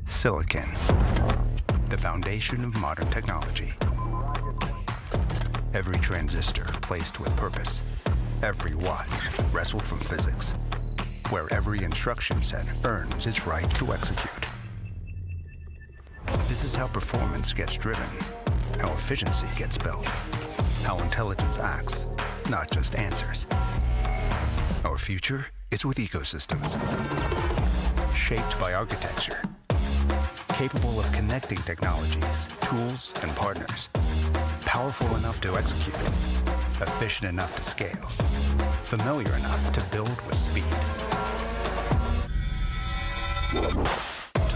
Silicon, the foundation of modern technology. Every transistor placed with purpose. Every watt wrestled from physics. Where every instruction set earns its right to execute. This is how performance gets driven, how efficiency gets built, how intelligence acts, not just answers. Our future is with ecosystems, shaped by architecture, capable of connecting technologies, tools, and partners, powerful enough to execute, efficient enough to scale, familiar enough to build with speed.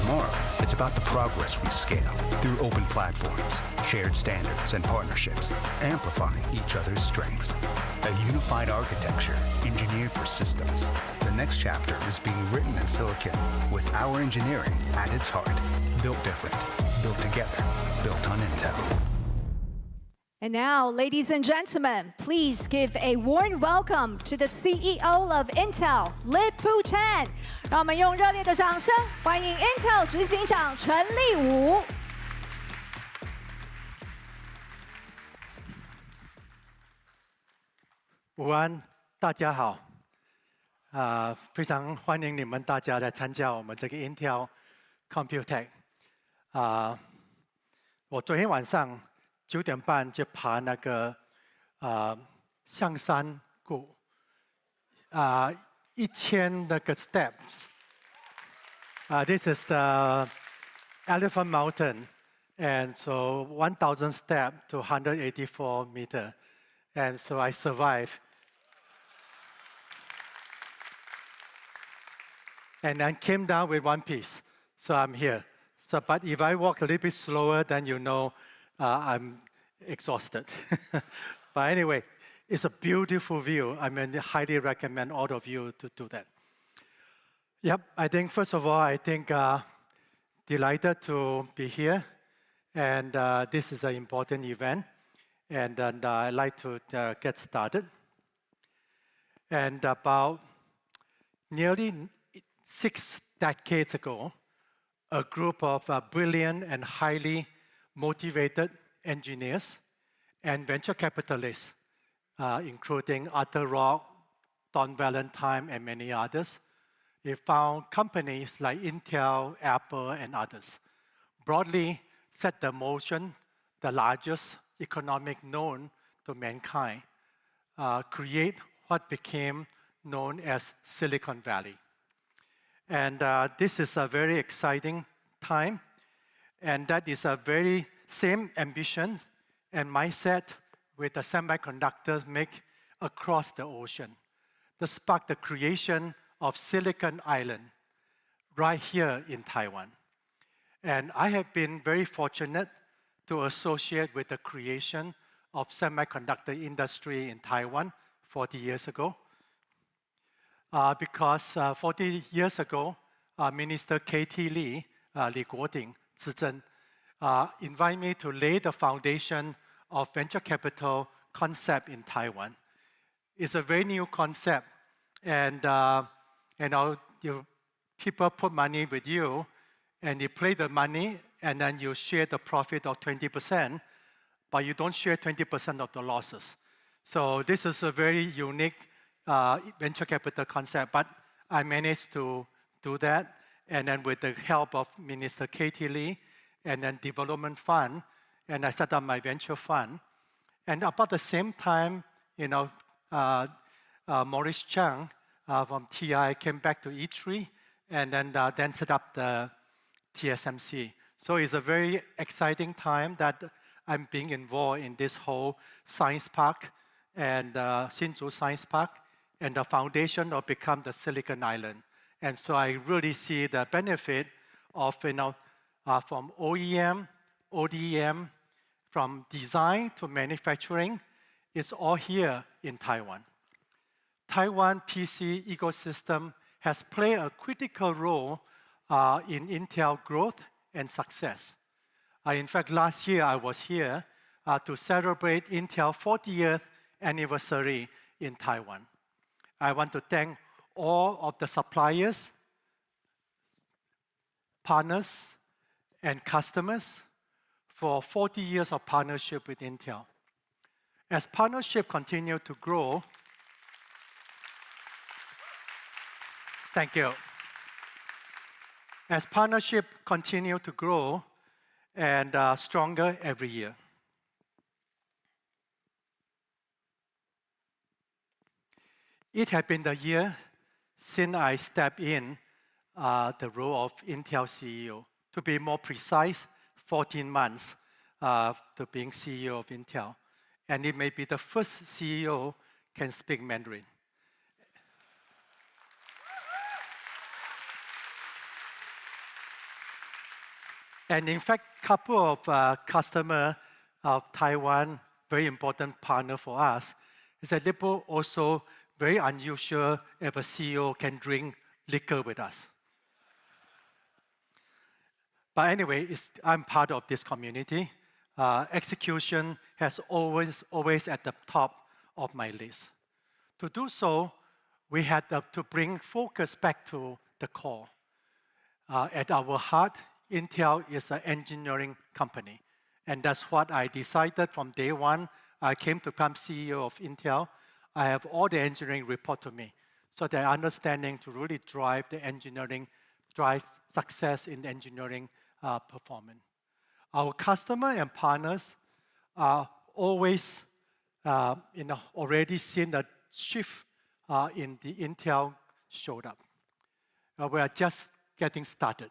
Tomorrow, it's about the progress we scale through open platforms, shared standards, and partnerships, amplifying each other's strengths. A unified architecture engineered for systems. The next chapter is being written in silicon with our engineering at its heart. Built different, built together, built on Intel. And now, ladies and gentlemen, please give a warm welcome to the CEO of Intel, Lip-Bu Chen. 让我们用热烈的掌声欢迎 Intel 执行长陈立武。午安，大家好。非常欢迎你们大家来参加我们这个 Intel Computex。我昨天晚上9点半就爬那个象山谷，1000那个 steps。This is the Elephant Mountain, and so 1,000 steps to 184 meters, and so I survived. And then came down with one piece, so I'm here. So, but if I walk a little bit slower, then you know I'm exhausted. But anyway, it's a beautiful view. I mean, I highly recommend all of you to do that. Yep, I think first of all, I think delighted to be here, and this is an important event, and I'd like to get started. And about nearly 6 decades ago, a group of brilliant and highly motivated engineers and venture capitalists, including Arthur Rock, Don Valentine, and many others, they found companies like Intel, Apple, and others, broadly set the motion, the largest economic known to mankind, create what became known as Silicon Valley. And this is a very exciting time, and that is a very same ambition and mindset with the semiconductors make across the ocean. To spark the creation of Silicon Island right here in Taiwan. And I have been very fortunate to associate with the creation of semiconductor industry in Taiwan 40 years ago. Because 40 years ago, Minister K.T. Lee, Li Guoding, invited me to lay the foundation of venture capital concept in Taiwan. It's a very new concept, and people put money with you, and you play the money, and then you share the profit of 20%, but you don't share 20% of the losses. So this is a very unique venture capital concept, but I managed to do that, and then with the help of Minister K.T. Lee, and then development fund, and I set up my venture fund. And about the same time, Maurice Chang from TI came back to E3, and then set up the TSMC. So it's a very exciting time that I'm being involved in this whole science park and Hsinchu Science Park, and the foundation of become the Silicon Island. And so I really see the benefit of, from OEM, ODM, from design to manufacturing, it's all here in Taiwan. Taiwan PC ecosystem has played a critical role in Intel growth and success. In fact, last year I was here to celebrate Intel 40th anniversary in Taiwan. I want to thank all of the suppliers, partners, and customers for 40 years of partnership with Intel. As partnership continue to grow, thank you. As partnership continue to grow and stronger every year. It has been the year since I stepped in the role of Intel CEO. To be more precise, 14 months to being CEO of Intel. And it may be the first CEO can speak Mandarin. And in fact, couple of customers of Taiwan, very important partner for us, is that Lip-Bu also very unusual if a CEO can drink liquor with us. But anyway, I'm part of this community. Execution has always at the top of my list. To do so, we had to bring focus back to the core. At our heart, Intel is an engineering company. And that's what I decided from day one. I came to become CEO of Intel. I have all the engineering report to me. So the understanding to really drive the engineering, drive success in engineering performance. Our customer and partners are always already seen a shift in the Intel showed up. We are just getting started.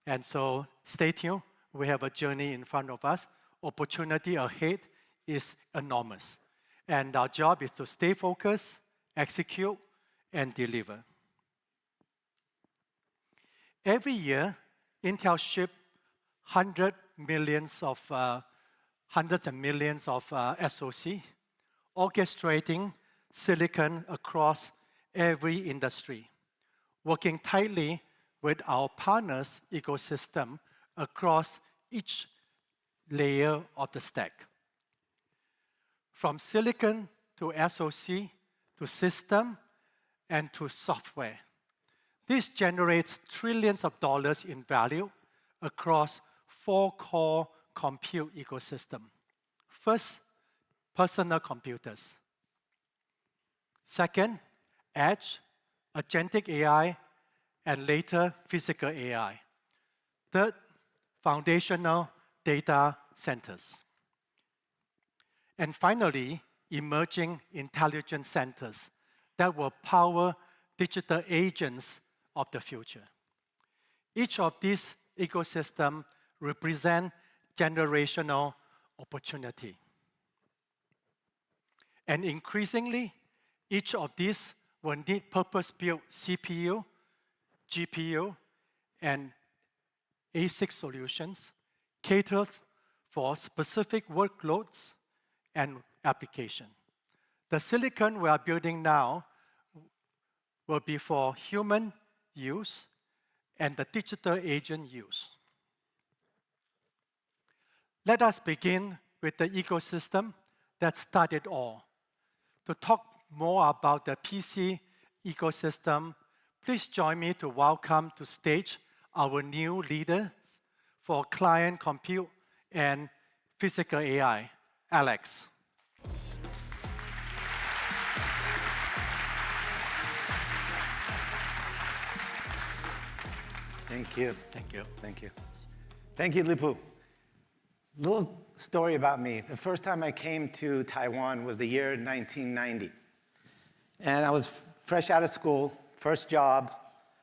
And so stay tuned. We have a journey in front of us. Opportunity ahead is enormous. And our job is to stay focused, execute, and deliver. Every year, Intel ship hundreds and millions of SoC, orchestrating silicon across every industry, working tightly with our partners' ecosystem across each layer of the stack. From silicon to SoC to system and to software. This generates trillions of dollars in value across 4 core compute ecosystem. First, personal computers. Second, edge, agentic AI, and later physical AI. Third, foundational data centers. And finally, emerging intelligent centers that will power digital agents of the future. Each of these ecosystems represent generational opportunity. And increasingly, each of these will need purpose-built CPU, GPU, and ASIC solutions catered for specific workloads and application. The silicon we are building now will be for human use and the digital agent use. Let us begin with the ecosystem that started all. To talk more about the PC ecosystem, please join me to welcome to stage our new leaders for client compute and physical AI, Alex. Thank you. Thank you. Thank you. Thank you, Lip-Bu. Little story about me. The first time I came to Taiwan was the year 1990. And I was fresh out of school, first job,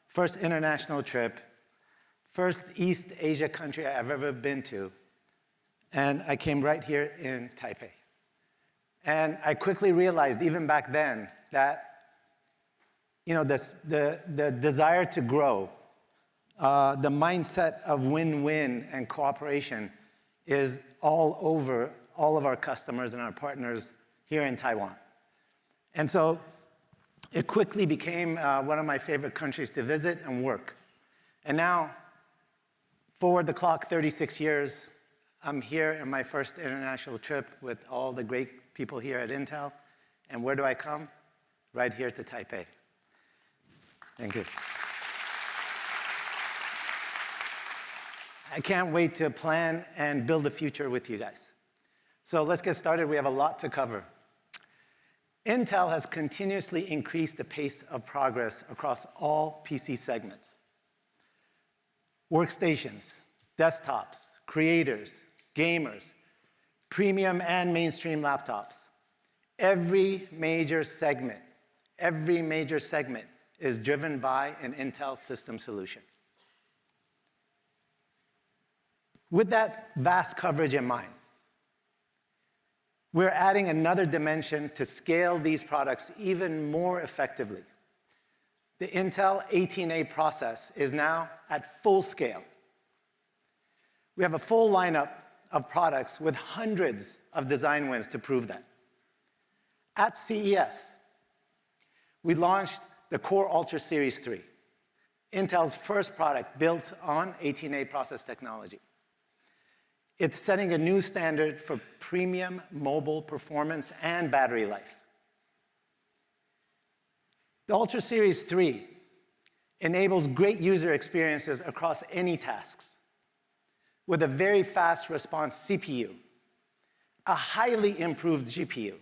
first international trip, first East Asia country I've ever been to. And I came right here in Taipei. And I quickly realized, even back then, that the desire to grow, the mindset of win-win and cooperation is all over all of our customers and our partners here in Taiwan. And so it quickly became one of my favorite countries to visit and work. And now, forward the clock 36 years, I'm here in my first international trip with all the great people here at Intel. And where do I come? Right here to Taipei. Thank you. I can't wait to plan and build the future with you guys. So let's get started. We have a lot to cover. Intel has continuously increased the pace of progress across all PC segments. Workstations, desktops, creators, gamers, premium and mainstream laptops. Every major segment is driven by an Intel system solution. With that vast coverage in mind, we're adding another dimension to scale these products even more effectively. The Intel 18A process is now at full scale. We have a full lineup of products with hundreds of design wins to prove that. At CES, we launched the Core Ultra Series 3, Intel's first product built on 18A process technology. It's setting a new standard for premium mobile performance and battery life. The Ultra Series 3 enables great user experiences across any tasks with a very fast response CPU, a highly improved GPU,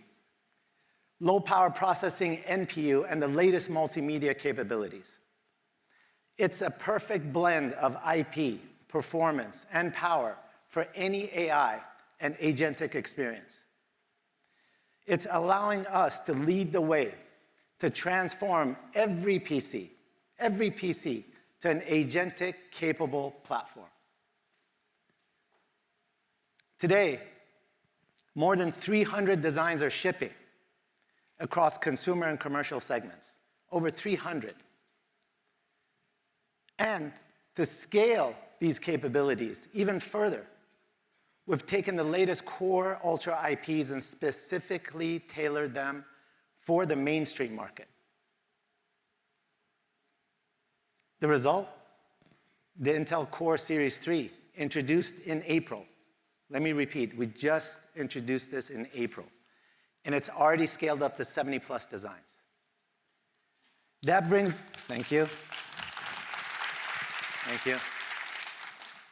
low power processing NPU, and the latest multimedia capabilities. It's a perfect blend of IP, performance, and power for any AI and agentic experience. It's allowing us to lead the way to transform every PC to an agentic capable platform. Today, more than 300 designs are shipping across consumer and commercial segments, over 300. And to scale these capabilities even further, we've taken the latest Core Ultra IPs and specifically tailored them for the mainstream market. The result? The Intel Core Series 3, introduced in April. Let me repeat, we just introduced this in April, and it's already scaled up to 70+ designs. That brings, thank you.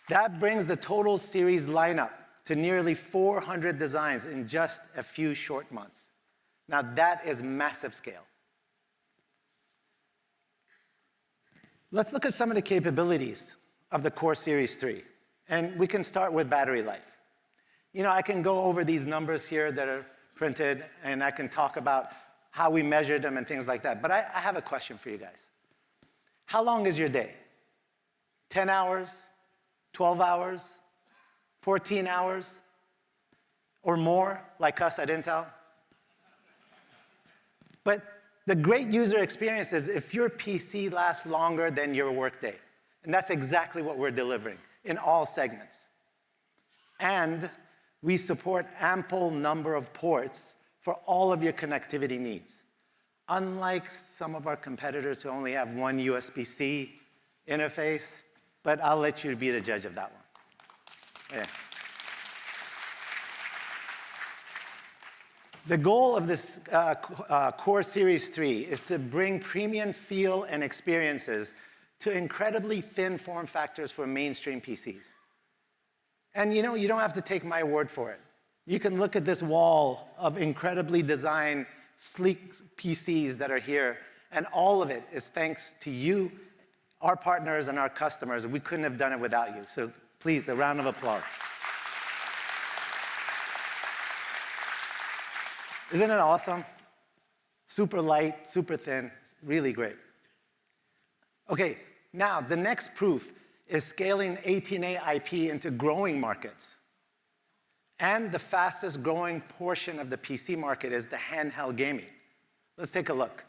That brings the total series lineup to nearly 400 designs in just a few short months. Now that is massive scale. Let's look at some of the capabilities of the Core Series 3, and we can start with battery life. You know, I can go over these numbers here that are printed, and I can talk about how we measured them and things like that, but I have a question for you guys. How long is your day? 10 hours? 12 hours? 14 hours? Or more, like us at Intel? But the great user experience is if your PC lasts longer than your workday. And that's exactly what we're delivering in all segments. And we support ample number of ports for all of your connectivity needs. Unlike some of our competitors who only have one USB-C interface, but I'll let you be the judge of that one. Yeah. The goal of this Core Series 3 is to bring premium feel and experiences to incredibly thin form factors for mainstream PCs. And you know, you don't have to take my word for it. You can look at this wall of incredibly designed, sleek PCs that are here, and all of it is thanks to you, our partners, and our customers. We couldn't have done it without you. So please, a round of applause. Isn't it awesome? Super light, super thin, really great. Okay, now the next proof is scaling 18A IP into growing markets. And the fastest growing portion of the PC market is the handheld gaming. Let's take a look.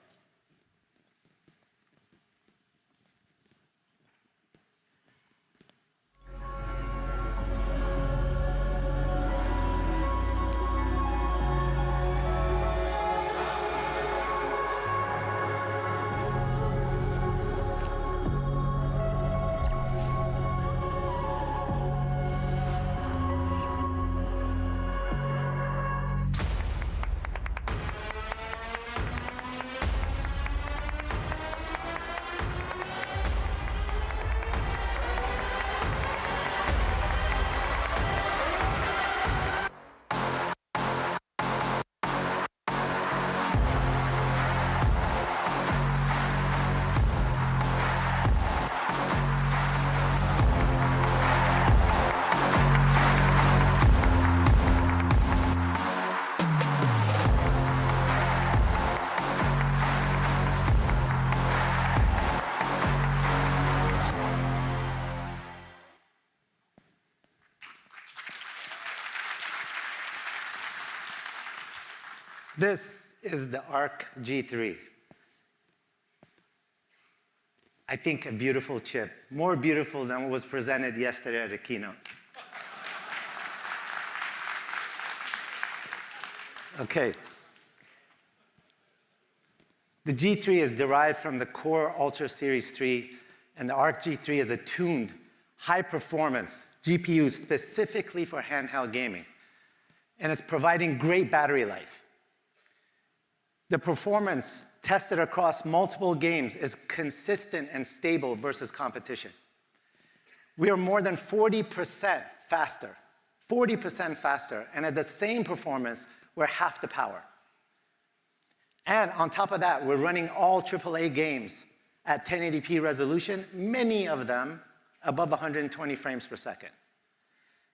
This is the Arc G3. I think a beautiful chip, more beautiful than what was presented yesterday at a keynote. Okay. The G3 is derived from the Core Ultra Series 3, and the Arc G3 is a tuned, high-performance GPU specifically for handheld gaming, and it's providing great battery life. The performance tested across multiple games is consistent and stable versus competition. We are more than 40% faster, 40% faster, and at the same performance, we're half the power. And on top of that, we're running all AAA games at 1080p resolution, many of them above 120 frames per second.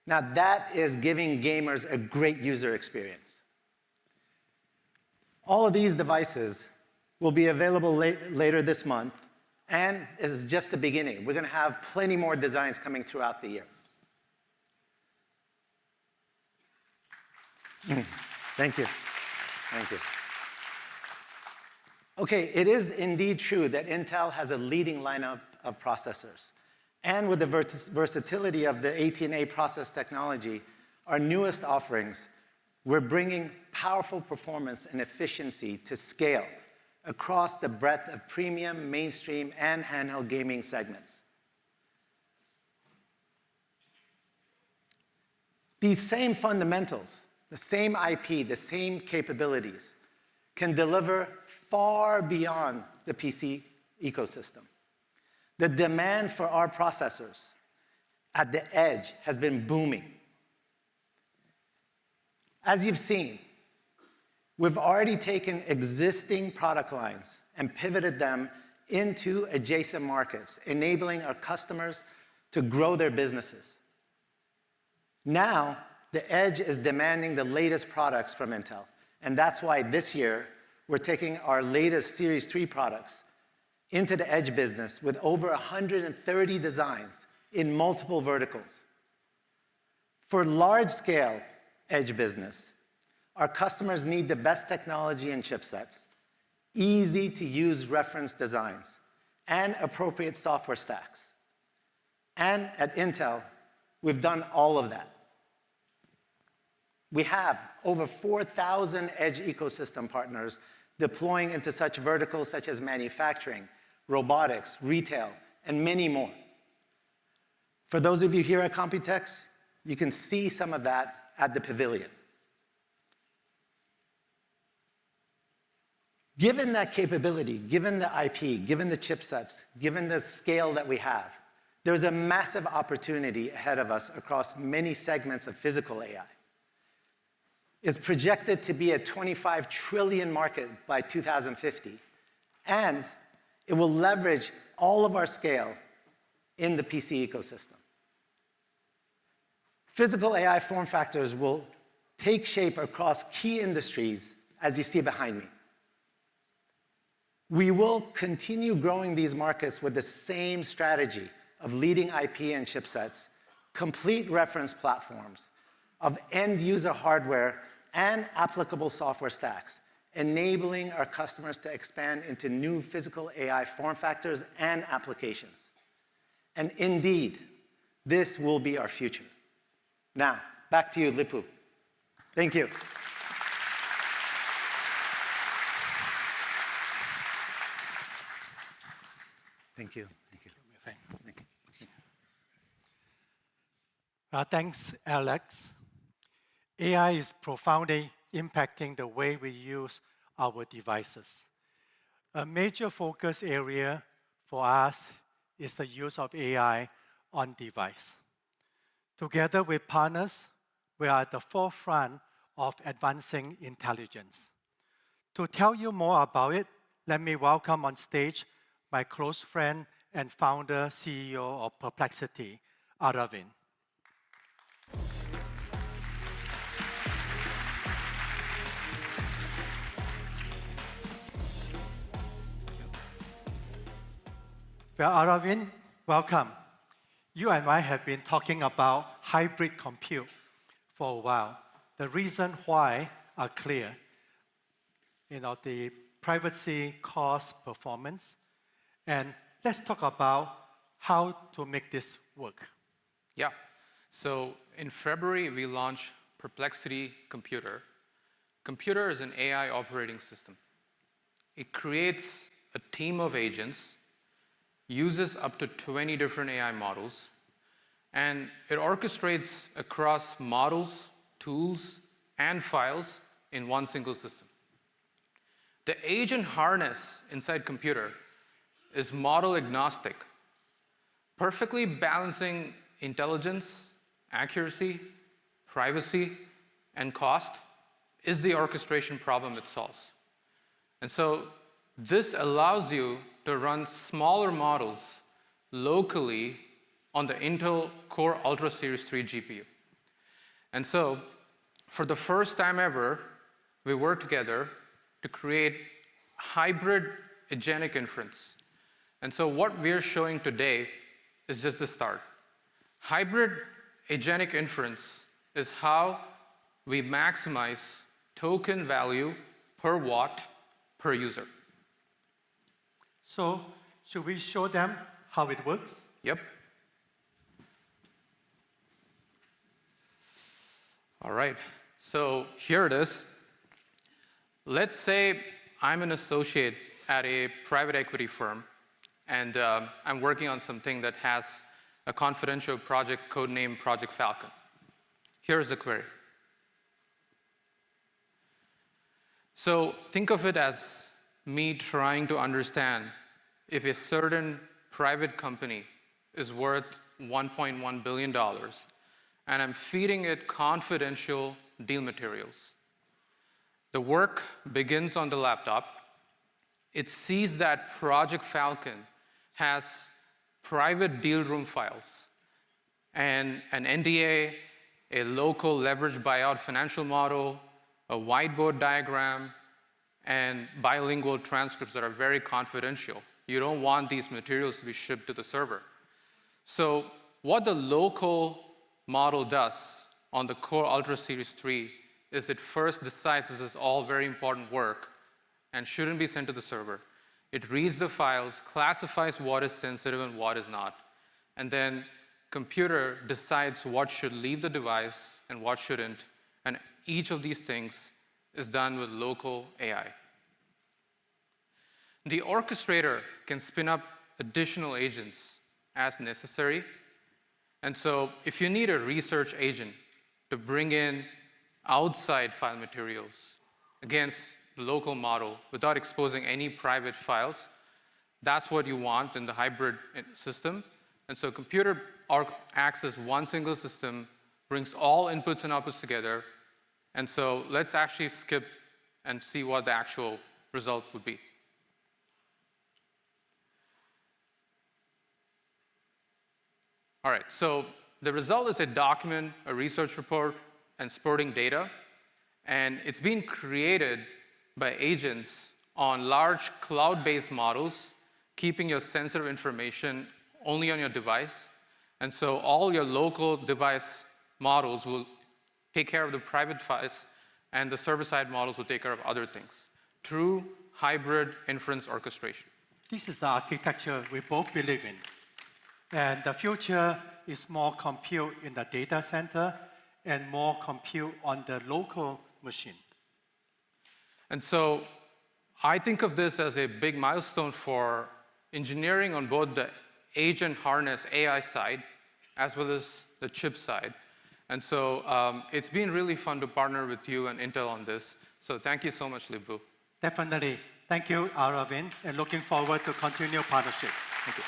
Now that is giving gamers a great user experience. All of these devices will be available later this month, and this is just the beginning. We're going to have plenty more designs coming throughout the year. Thank you. Thank you. Okay, it is indeed true that Intel has a leading lineup of processors. And with the versatility of the 18A process technology, our newest offerings, we're bringing powerful performance and efficiency to scale across the breadth of premium, mainstream, and handheld gaming segments. These same fundamentals, the same IP, the same capabilities, can deliver far beyond the PC ecosystem. The demand for our processors at the edge has been booming. As you've seen, we've already taken existing product lines and pivoted them into adjacent markets, enabling our customers to grow their businesses. Now, the edge is demanding the latest products from Intel, and that's why this year, we're taking our latest Series 3 products into the edge business with over 130 designs in multiple verticals. For large-scale edge business, our customers need the best technology and chipsets, easy-to-use reference designs, and appropriate software stacks. And at Intel, we've done all of that. We have over 4,000 edge ecosystem partners deploying into such verticals such as manufacturing, robotics, retail, and many more. For those of you here at Computex, you can see some of that at the pavilion. Given that capability, given the IP, given the chipsets, given the scale that we have, there's a massive opportunity ahead of us across many segments of physical AI. It's projected to be a 25 trillion market by 2050, and it will leverage all of our scale in the PC ecosystem. Physical AI form factors will take shape across key industries, as you see behind me. We will continue growing these markets with the same strategy of leading IP and chipsets, complete reference platforms, of end-user hardware and applicable software stacks, enabling our customers to expand into new physical AI form factors and applications. And indeed, this will be our future. Now, back to you, Lip-Bu. Thank you. Thank you. Thank you. Thank you. Thanks, Alex. AI is profoundly impacting the way we use our devices. A major focus area for us is the use of AI on device. Together with partners, we are at the forefront of advancing intelligence. To tell you more about it, let me welcome on stage my close friend and founder, CEO of Perplexity, Aravind. Well, Aravind, welcome. You and I have been talking about hybrid compute for a while. The reason why are clear. the privacy, cost, performance. And let's talk about how to make this work. Yeah. So in February, we launched Perplexity Computer. Computer is an AI operating system. It creates a team of agents, uses up to 20 different AI models, and it orchestrates across models, tools, and files in one single system. The agent harness inside Computer is model agnostic, perfectly balancing intelligence, accuracy, privacy, and cost is the orchestration problem it solves. And so this allows you to run smaller models locally on the Intel Core Ultra Series 3 GPU. And so for the first time ever, we worked together to create hybrid agentic inference. And so what we're showing today is just the start. Hybrid agentic inference is how we maximize token value per watt per user. So should we show them how it works? Yep. All right. So here it is. Let's say I'm an associate at a private equity firm, and I'm working on something that has a confidential project codenamed Project Falcon. Here's the query. So think of it as me trying to understand if a certain private company is worth $1.1 billion, and I'm feeding it confidential deal materials. The work begins on the laptop. It sees that Project Falcon has private deal room files and an NDA, a local leveraged buyout financial model, a whiteboard diagram, and bilingual transcripts that are very confidential. You don't want these materials to be shipped to the server. So what the local model does on the Core Ultra Series 3 is it first decides this is all very important work and shouldn't be sent to the server. It reads the files, classifies what is sensitive and what is not, and then Computer decides what should leave the device and what shouldn't, and each of these things is done with local AI. The orchestrator can spin up additional agents as necessary, and so if you need a research agent to bring in outside file materials against the local model without exposing any private files, that's what you want in the hybrid system. And so Computer acts as one single system, brings all inputs and outputs together. And so let's actually skip and see what the actual result would be. All right, so the result is a document, a research report, and sporting data. And it's being created by agents on large cloud-based models, keeping your sensitive information only on your device. And so all your local device models will take care of the private files, and the server-side models will take care of other things. True hybrid inference orchestration. This is the architecture we both believe in. And the future is more compute in the data center and more compute on the local machine. And so I think of this as a big milestone for engineering on both the agent harness AI side as well as the chip side. And so it's been really fun to partner with you and Intel on this. So thank you so much, Lip-Bu. Definitely. Thank you, Aravind, and looking forward to continue partnership. Thank you.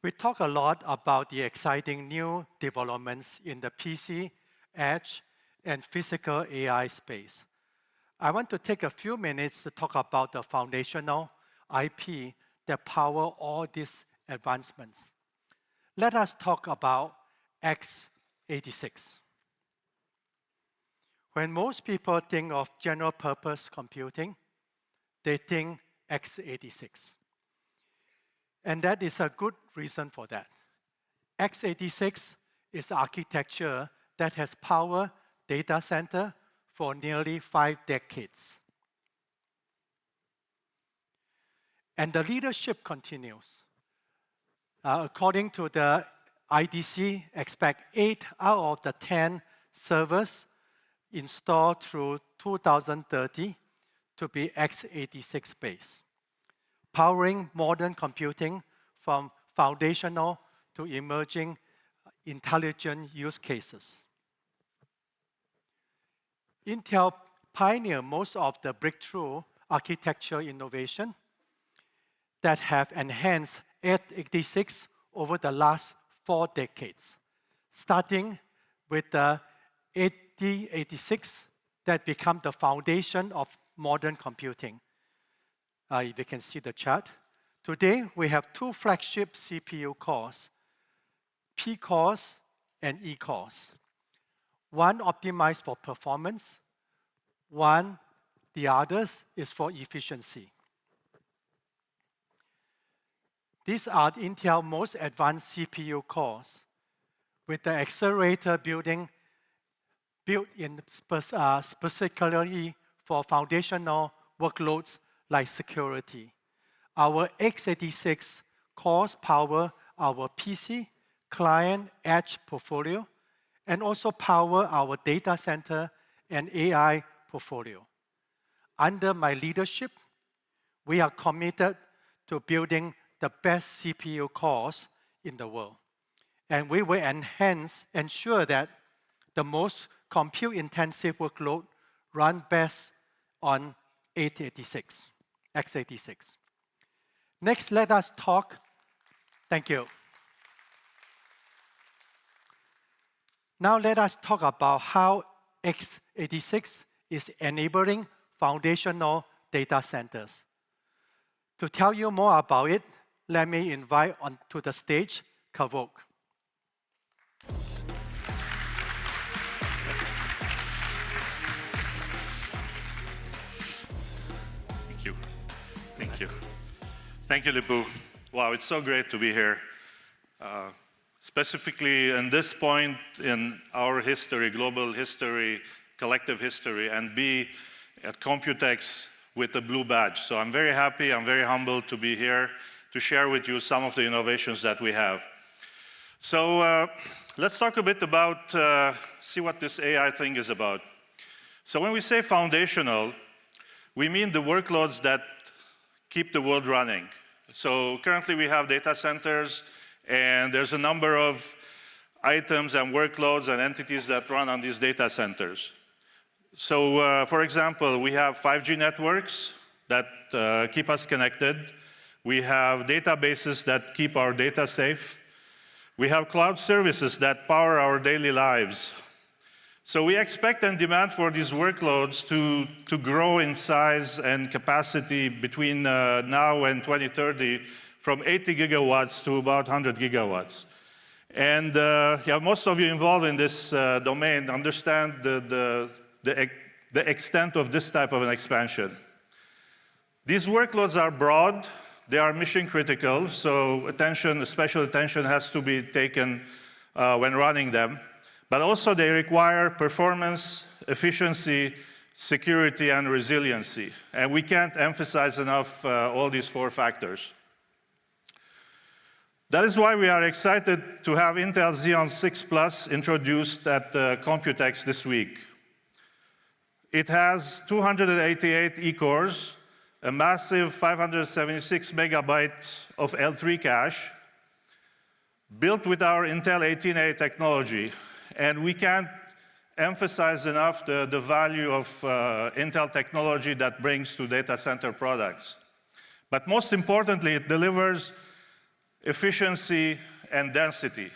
We talk a lot about the exciting new developments in the PC, edge, and physical AI space. I want to take a few minutes to talk about the foundational IP that power all these advancements. Let us talk about x86. When most people think of general purpose computing, they think x86. And that is a good reason for that. x86 is architecture that has powered data center for nearly 5 decades. And the leadership continues. According to the IDC, expect 8 out of the 10 servers installed through 2030 to be x86 based, powering modern computing from foundational to emerging intelligent use cases. Intel pioneered most of the breakthrough architecture innovation that have enhanced x86 over the last 4 decades, starting with the 8086 that became the foundation of modern computing. If you can see the chart. Today, we have 2 flagship CPU cores, P cores and E cores. One optimized for performance, the others is for efficiency. These are Intel's most advanced CPU cores, with the accelerator built in specifically for foundational workloads like security. Our x86 cores power our PC, client, edge portfolio, and also power our data center and AI portfolio. Under my leadership, we are committed to building the best CPU cores in the world. And we will ensure that the most compute-intensive workload run best on x86. Next, let us talk. Thank you. Now let us talk about how x86 is enabling foundational data centers. To tell you more about it, let me invite onto the stage Kavok. Thank you. Thank you. Thank you, Lip-Bu. Wow, it's so great to be here. Specifically in this point in our history, global history, collective history, and be at Computex with a blue badge. So I'm very happy, I'm very humbled to be here to share with you some of the innovations that we have. So let's talk a bit about, see what this AI thing is about. So when we say foundational, we mean the workloads that keep the world running. So currently we have data centers, and there's a number of items and workloads and entities that run on these data centers. So for example, we have 5G networks that keep us connected. We have databases that keep our data safe. We have cloud services that power our daily lives. So we expect and demand for these workloads to grow in size and capacity between now and 2030 from 80 gigawatts to about 100 gigawatts. And yeah, most of you involved in this domain understand the extent of this type of an expansion. These workloads are broad, they are mission critical, so special attention has to be taken when running them. But also they require performance, efficiency, security, and resiliency. And we can't emphasize enough all these 4 factors. That is why we are excited to have Intel Xeon 6 Plus introduced at Computex this week. It has 288 E-cores, a massive 576 megabytes of L3 cache, built with our Intel 18A technology. And we can't emphasize enough the value of Intel technology that brings to data center products. But most importantly, it delivers efficiency and density,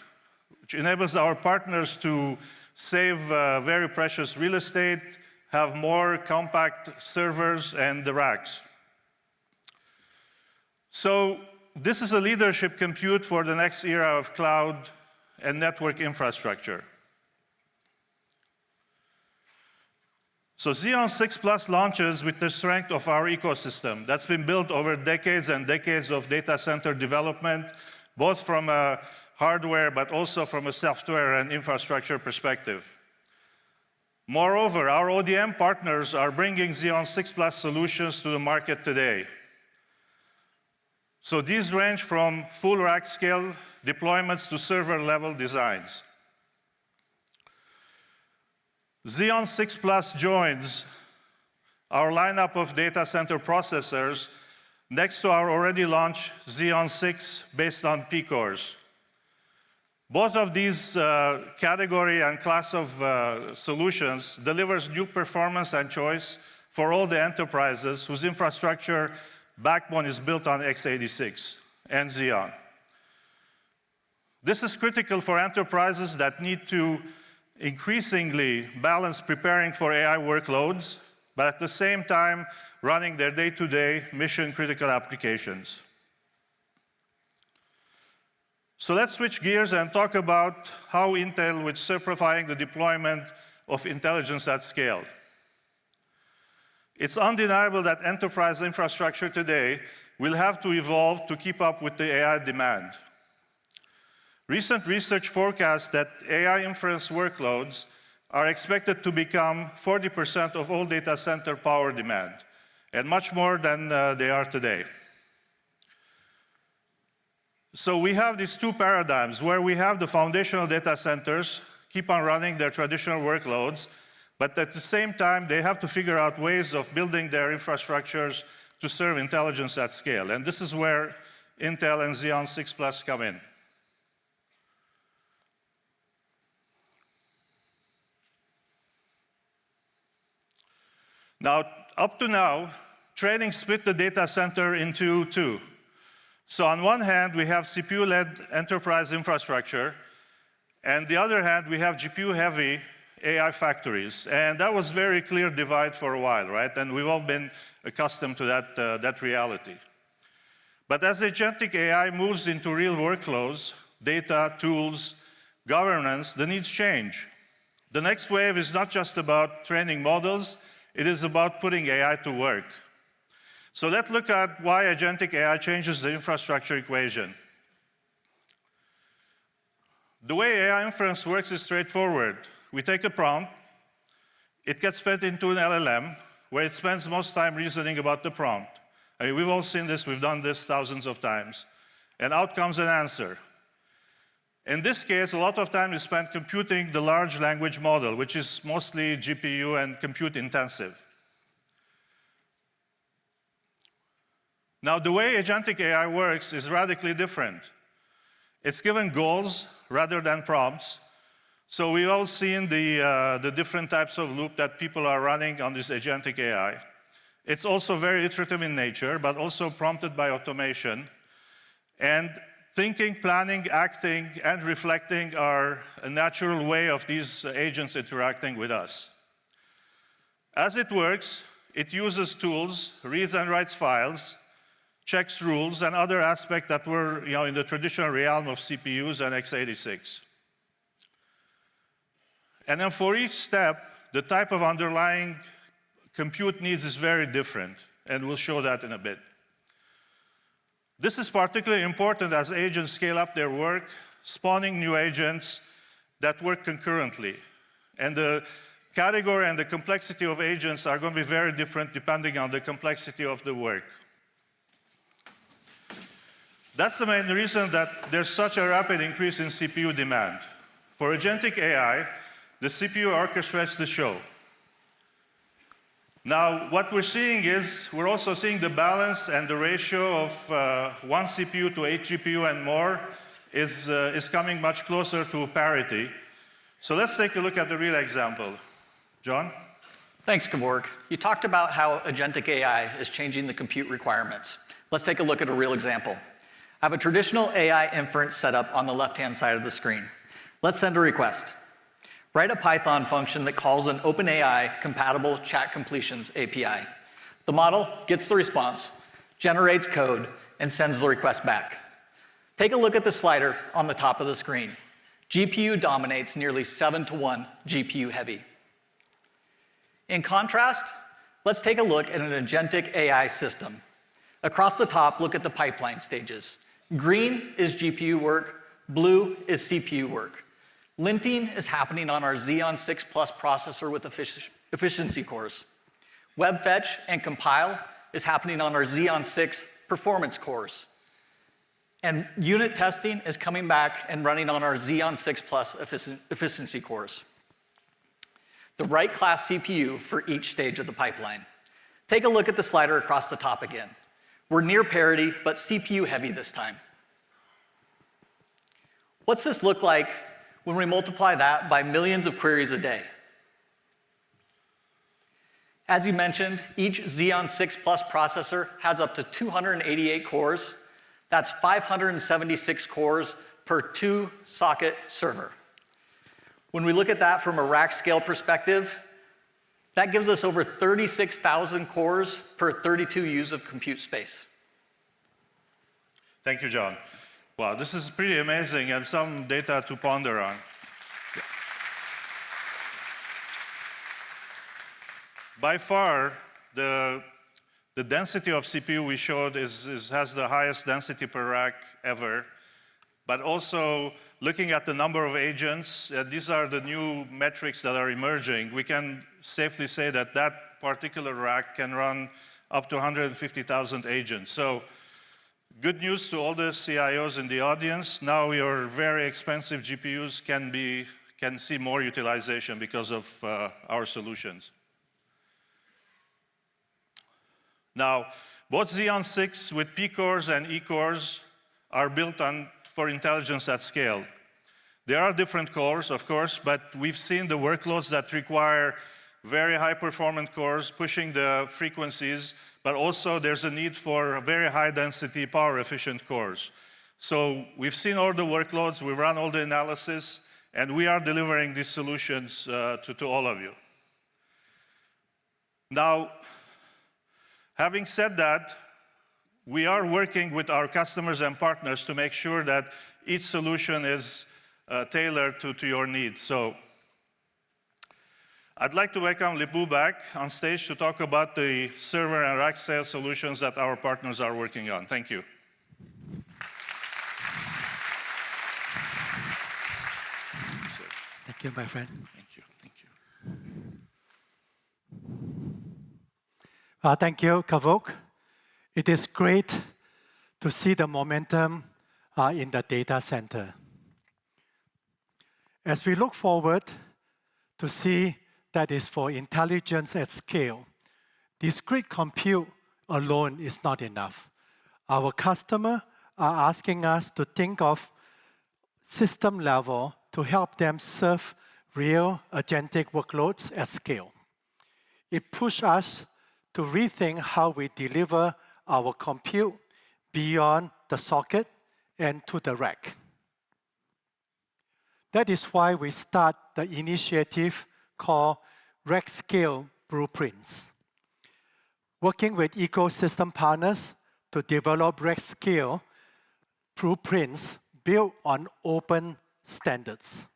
which enables our partners to save very precious real estate, have more compact servers and the racks. So this is a leadership compute for the next era of cloud and network infrastructure. So Xeon 6 Plus launches with the strength of our ecosystem that's been built over decades and decades of data center development, both from a hardware, but also from a software and infrastructure perspective. Moreover, our ODM partners are bringing Xeon 6+ solutions to the market today. So these range from full rack scale deployments to server-level designs. Xeon 6+ joins our lineup of data center processors next to our already launched Xeon 6 based on P-cores. Both of these category and class of solutions delivers new performance and choice for all the enterprises whose infrastructure backbone is built on x86 and Xeon. This is critical for enterprises that need to increasingly balance preparing for AI workloads, but at the same time running their day-to-day mission-critical applications. So let's switch gears and talk about how Intel is simplifying the deployment of intelligence at scale. It's undeniable that enterprise infrastructure today will have to evolve to keep up with the AI demand. Recent research forecasts that AI inference workloads are expected to become 40% of all data center power demand, and much more than they are today. So we have these two paradigms where we have the foundational data centers keep on running their traditional workloads, but at the same time, they have to figure out ways of building their infrastructures to serve intelligence at scale. And this is where Intel and Xeon 6+ come in. Now, up to now, training split the data center into two. So on one hand, we have CPU-led enterprise infrastructure, and the other hand, we have GPU-heavy AI factories. And that was very clear divide for a while, right? And we've all been accustomed to that reality. But as agentic AI moves into real workflows, data, tools, governance, the needs change. The next wave is not just about training models, it is about putting AI to work. So let's look at why agentic AI changes the infrastructure equation. The way AI inference works is straightforward. We take a prompt, it gets fed into an LLM, where it spends most time reasoning about the prompt. I mean, we've all seen this, we've done this thousands of times. And out comes an answer. In this case, a lot of time is spent computing the large language model, which is mostly GPU and compute intensive. Now, the way agentic AI works is radically different. It's given goals rather than prompts. So we've all seen the different types of loop that people are running on this agentic AI. It's also very iterative in nature, but also prompted by automation. And thinking, planning, acting, and reflecting are a natural way of these agents interacting with us. As it works, it uses tools, reads and writes files, checks rules, and other aspects that were in the traditional realm of CPUs and x86. And then for each step, the type of underlying compute needs is very different, and we'll show that in a bit. This is particularly important as agents scale up their work, spawning new agents that work concurrently. And the category and the complexity of agents are going to be very different depending on the complexity of the work. That's the main reason that there's such a rapid increase in CPU demand. For agentic AI, the CPU orchestrates the show. Now, what we're seeing is, we're also seeing the balance and the ratio of 1 CPU to 8 GPU and more is coming much closer to parity. So let's take a look at the real example. John? Thanks, Kevork. You talked about how agentic AI is changing the compute requirements. Let's take a look at a real example. I have a traditional AI inference setup on the left-hand side of the screen. Let's send a request. Write a Python function that calls an OpenAI-compatible chat completions API. The model gets the response, generates code, and sends the request back. Take a look at the slider on the top of the screen. GPU dominates nearly 7-to-1 GPU heavy. In contrast, let's take a look at an agentic AI system. Across the top, look at the pipeline stages. Green is GPU work, Blue is CPU work. Linting is happening on our Xeon 6 Plus processor with efficiency cores. Web fetch and compile is happening on our Xeon 6 performance cores. And unit testing is coming back and running on our Xeon 6 Plus efficiency cores. The right class CPU for each stage of the pipeline. Take a look at the slider across the top again. We're near parity, but CPU heavy this time. What's this look like when we multiply that by millions of queries a day? As you mentioned, each Xeon 6 Plus processor has up to 288 cores. That's 576 cores per 2-socket server. When we look at that from a rack scale perspective, that gives us over 36,000 cores per 32 U's of compute space. Thank you, John. Wow, this is pretty amazing and some data to ponder on. By far, the density of CPU we showed has the highest density per rack ever. But also, looking at the number of agents, these are the new metrics that are emerging. We can safely say that that particular rack can run up to 150,000 agents. So, good news to all the CIOs in the audience. Now your very expensive GPUs can see more utilization because of our solutions. Now, both Xeon 6 with P cores and E cores are built for intelligence at scale. There are different cores, of course, but we've seen the workloads that require very high performance cores pushing the frequencies, but also there's a need for very high density power efficient cores. So we've seen all the workloads, we've run all the analysis, and we are delivering these solutions to all of you. Now, having said that, we are working with our customers and partners to make sure that each solution is tailored to your needs. So I'd like to welcome Lip-Bu back on stage to talk about the server and rack scale solutions that our partners are working on. Thank you. Thank you, my friend. Thank you. Thank you. Thank you, Kavok. It is great to see the momentum in the data center. As we look forward to see that is for intelligence at scale, discrete compute alone is not enough. Our customers are asking us to think of system level to help them serve real agentic workloads at scale. It pushes us to rethink how we deliver our compute beyond the socket and to the rack. That is why we start the initiative called Rack Scale Blueprints, working with ecosystem partners to develop rack scale blueprints built on open standards,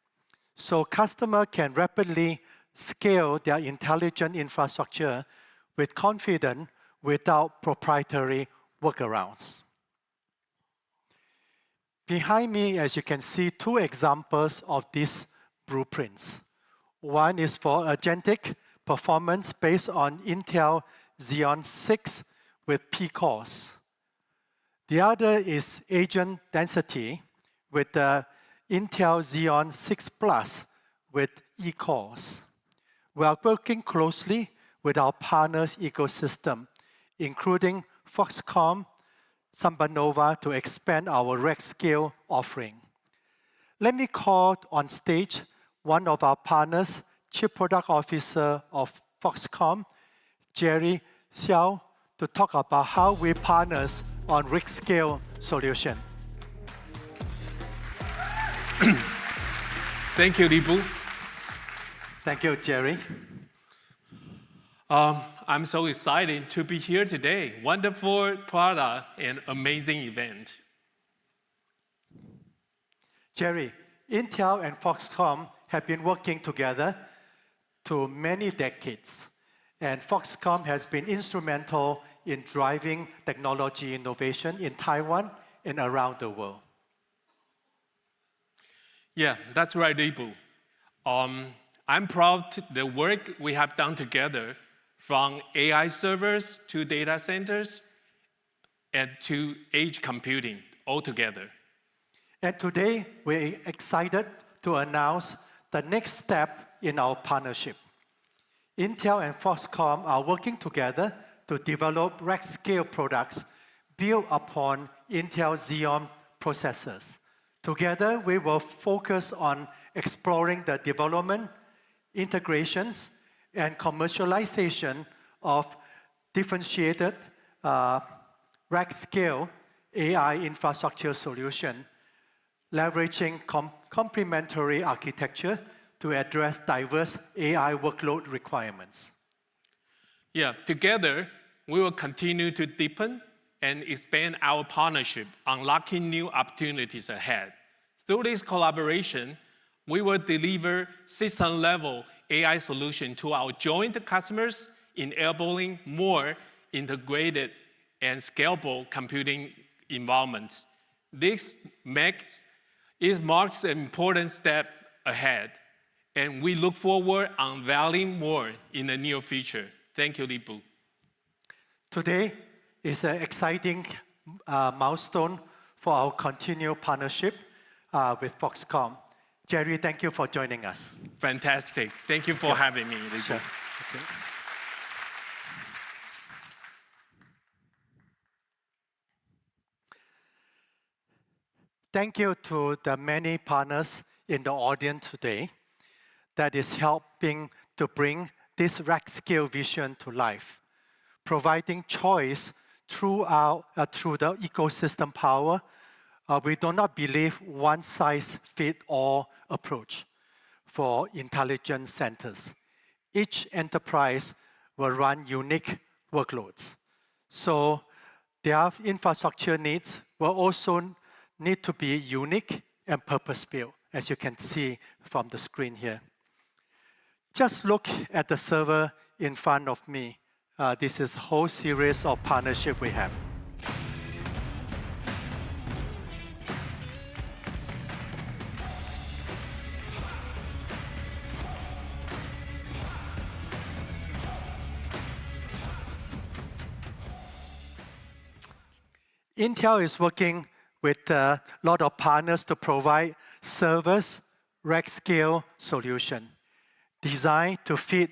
so customers can rapidly scale their intelligent infrastructure with confidence without proprietary workarounds. Behind me, as you can see, two examples of these blueprints. One is for agentic performance based on Intel Xeon 6 with P cores. The other is agent density with the Intel Xeon 6 Plus with E cores. We are working closely with our partners' ecosystem, including Foxconn, SambaNova, to expand our rack scale offering. Let me call on stage one of our partners, Chief Product Officer of Foxconn, Jerry Xiao, to talk about how we partner on rack scale solution. Thank you, Lip-Bu. Thank you, Jerry. I'm so excited to be here today. Wonderful product and amazing event. Jerry, Intel and Foxconn have been working together for many decades, and Foxconn has been instrumental in driving technology innovation in Taiwan and around the world. Yeah, that's right, Lip-Bu. I'm proud of the work we have done together, from AI servers to data centers and to edge computing all together. And today, we're excited to announce the next step in our partnership. Intel and Foxconn are working together to develop rack-scale products built upon Intel Xeon processors. Together, we will focus on exploring the development, integrations, and commercialization of differentiated rack-scale AI infrastructure solution, leveraging complementary architecture to address diverse AI workload requirements. Yeah, together, we will continue to deepen and expand our partnership, unlocking new opportunities ahead. Through this collaboration, we will deliver system-level AI solutions to our joint customers, enabling more integrated and scalable computing environments. This marks an important step ahead, and we look forward to unveiling more in the near future. Thank you, Lip-Bu. Today is an exciting milestone for our continued partnership with Foxconn. Jerry, thank you for joining us. Fantastic. Thank you for having me, Lip-Bu. Sure. Okay. Thank you to the many partners in the audience today that is helping to bring this rack-scale vision to life, providing choice through the ecosystem power. We do not believe one-size-fits-all approach for intelligence centers. Each enterprise will run unique workloads. So their infrastructure needs will also need to be unique and purpose-built, as you can see from the screen here. Just look at the server in front of me. This is a whole series of partnerships we have. Intel is working with a lot of partners to provide servers, rack-scale solution designed to fit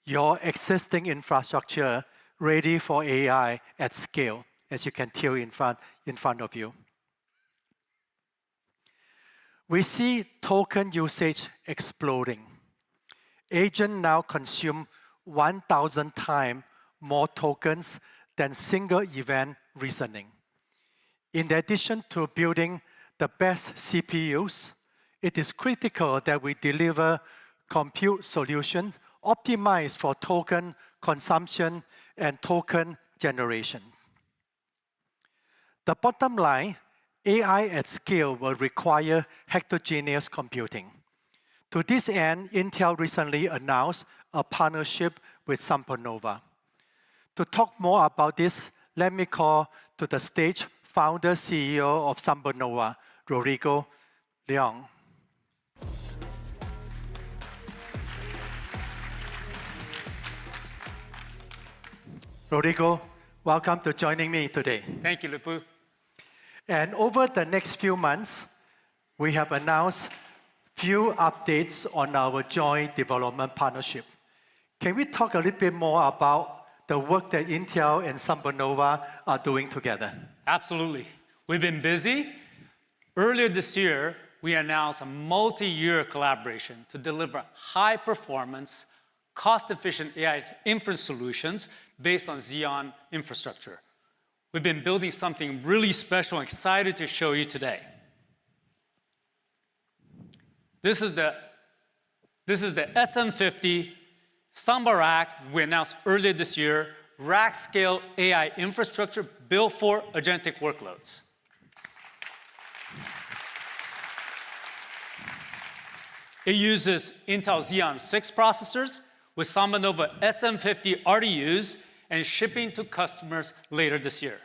your existing infrastructure ready for AI at scale, as you can tell in front of you. We see token usage exploding. Agents now consume 1,000 times more tokens than single event reasoning. In addition to building the best CPUs, it is critical that we deliver compute solutions optimized for token consumption and token generation. The bottom line, AI at scale will require heterogeneous computing. To this end, Intel recently announced a partnership with SambaNova. To talk more about this, let me call to the stage founder CEO of SambaNova, Rodrigo Leon. Rodrigo, welcome to joining me today. Thank you, Lip-Bu. And over the next few months, we have announced few updates on our joint development partnership. Can we talk a little bit more about the work that Intel and SambaNova are doing together? Absolutely. We've been busy. Earlier this year, we announced a multi-year collaboration to deliver high-performance, cost-efficient AI inference solutions based on Xeon infrastructure. We've been building something really special and excited to show you today. This is the SM50 Samba rack we announced earlier this year, rack-scale AI infrastructure built for agentic workloads. It uses Intel Xeon 6 processors with SambaNova SM50 RDUs and shipping to customers later this year.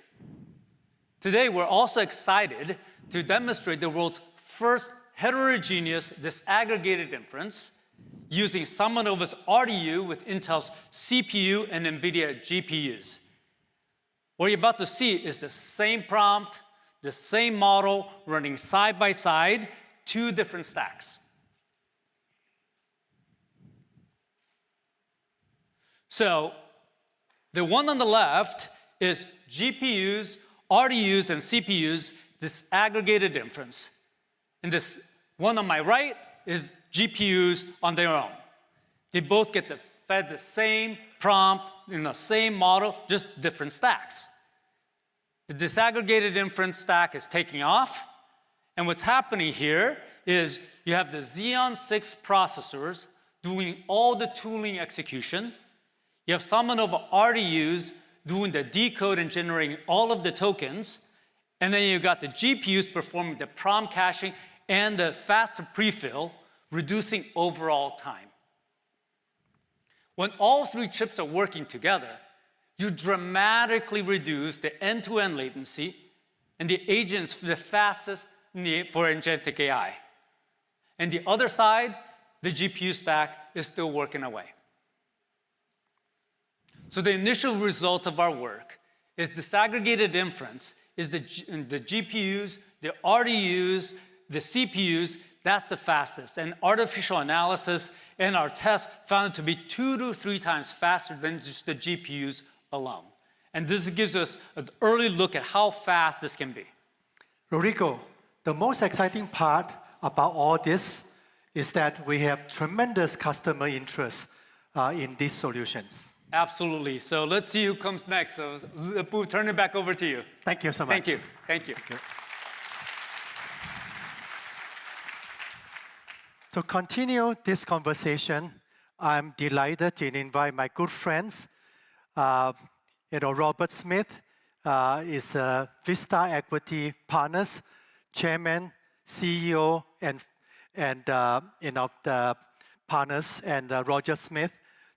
Today, we're also excited to demonstrate the world's first heterogeneous disaggregated inference using SemiNova's RDU with Intel's CPU and NVIDIA GPUs. What you're about to see is the same prompt, the same model running side by side, 2 different stacks. So the one on the left is GPUs, RDUs, and CPUs disaggregated inference. And this one on my right is GPUs on their own. They both get fed the same prompt in the same model, just different stacks. The disaggregated inference stack is taking off, and what's happening here is you have the Xeon 6 processors doing all the tooling execution. You have SemiNova RDUs doing the decode and generating all of the tokens, and then you've got the GPUs performing the prompt caching and the faster prefill, reducing overall time. When all 3 chips are working together, you dramatically reduce the end-to-end latency and the agents the fastest need for agentic AI. And the other side, the GPU stack is still working away. So the initial results of our work is disaggregated inference is the GPUs, the RDUs, the CPUs, that's the fastest. And artificial analysis and our tests found it to be 2 to 3 times faster than just the GPUs alone. And this gives us an early look at how fast this can be. Rodrigo, the most exciting part about all this is that we have tremendous customer interest in these solutions. Absolutely. So let's see who comes next. So Lip-Bu, turn it back over to you. Thank you so much. Thank you. Thank you. To continue this conversation, I'm delighted to invite my good friends. Robert Smith is Vista Equity Partners, Chairman, CEO, and the partners, and Roger Smith,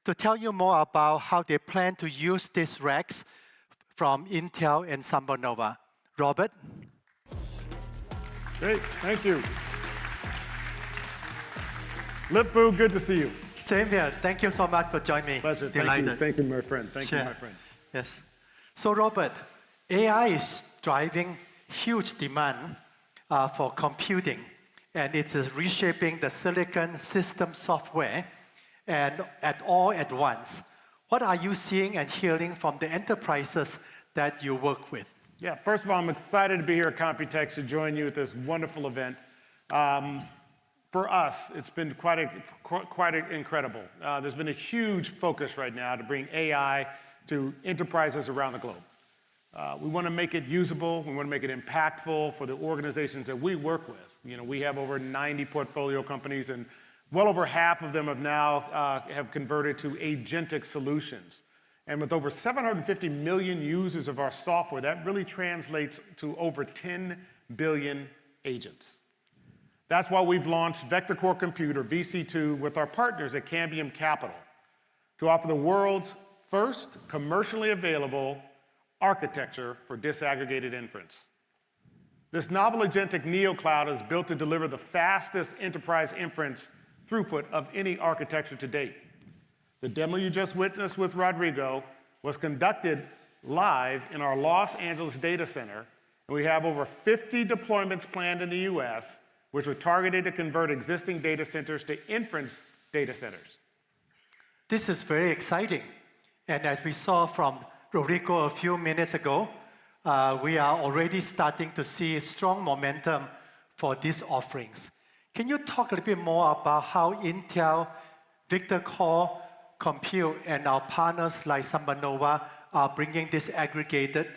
to tell you more about how they plan to use these racks from Intel and SemiNova. Robert? Great, thank you. Lip-Bu, good to see you. Same here. Thank you so much for joining me. Pleasure. Delighted. Thank you, my friend. Thank you, my friend. Yes. So, Robert, AI is driving huge demand for computing, and it is reshaping the silicon system software and all at once. What are you seeing and hearing from the enterprises that you work with? Yeah, first of all, I'm excited to be here at Computex to join you at this wonderful event. For us, it's been quite incredible. There's been a huge focus right now to bring AI to enterprises around the globe. We want to make it usable. We want to make it impactful for the organizations that we work with. You know, we have over 90 portfolio companies, and well over half of them have now have converted to agentic solutions. And with over 750 million users of our software, that really translates to over 10 billion agents. That's why we've launched Vector Core Compute, or VC2, with our partners at Cambium Capital to offer the world's first commercially available architecture for disaggregated inference. This novel agentic neocloud is built to deliver the fastest enterprise inference throughput of any architecture to date. The demo you just witnessed with Rodrigo was conducted live in our Los Angeles data center, and we have over 50 deployments planned in the US, which are targeted to convert existing data centers to inference data centers. This is very exciting. And as we saw from Rodrigo a few minutes ago, we are already starting to see strong momentum for these offerings. Can you talk a little bit more about how Intel, Vector Core Compute, and our partners like SemiNova are bringing this aggregated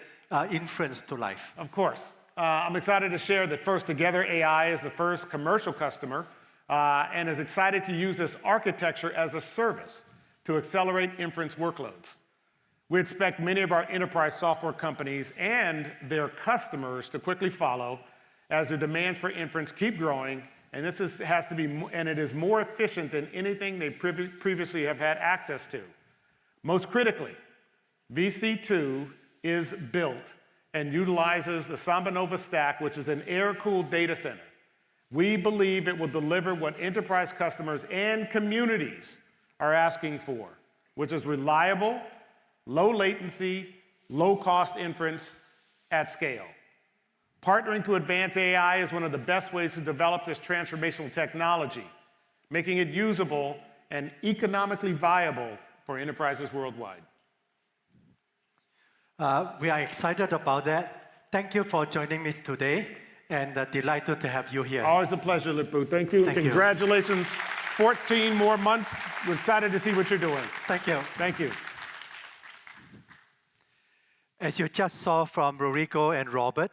inference to life? Of course. I'm excited to share that First Together AI is the first commercial customer and is excited to use this architecture as a service to accelerate inference workloads. We expect many of our enterprise software companies and their customers to quickly follow as the demands for inference keep growing, and it is more efficient than anything they previously have had access to. Most critically, VC2 is built and utilizes the SemiNova stack, which is an air-cooled data center. We believe it will deliver what enterprise customers and communities are asking for, which is reliable, low latency, low-cost inference at scale. Partnering to advance AI is one of the best ways to develop this transformational technology, making it usable and economically viable for enterprises worldwide. We are excited about that. Thank you for joining me today, and delighted to have you here. Always a pleasure, Lip-Bu. Thank you. Thank you. Congratulations. 14 more months. We're excited to see what you're doing. Thank you. Thank you. As you just saw from Rodrigo and Robert,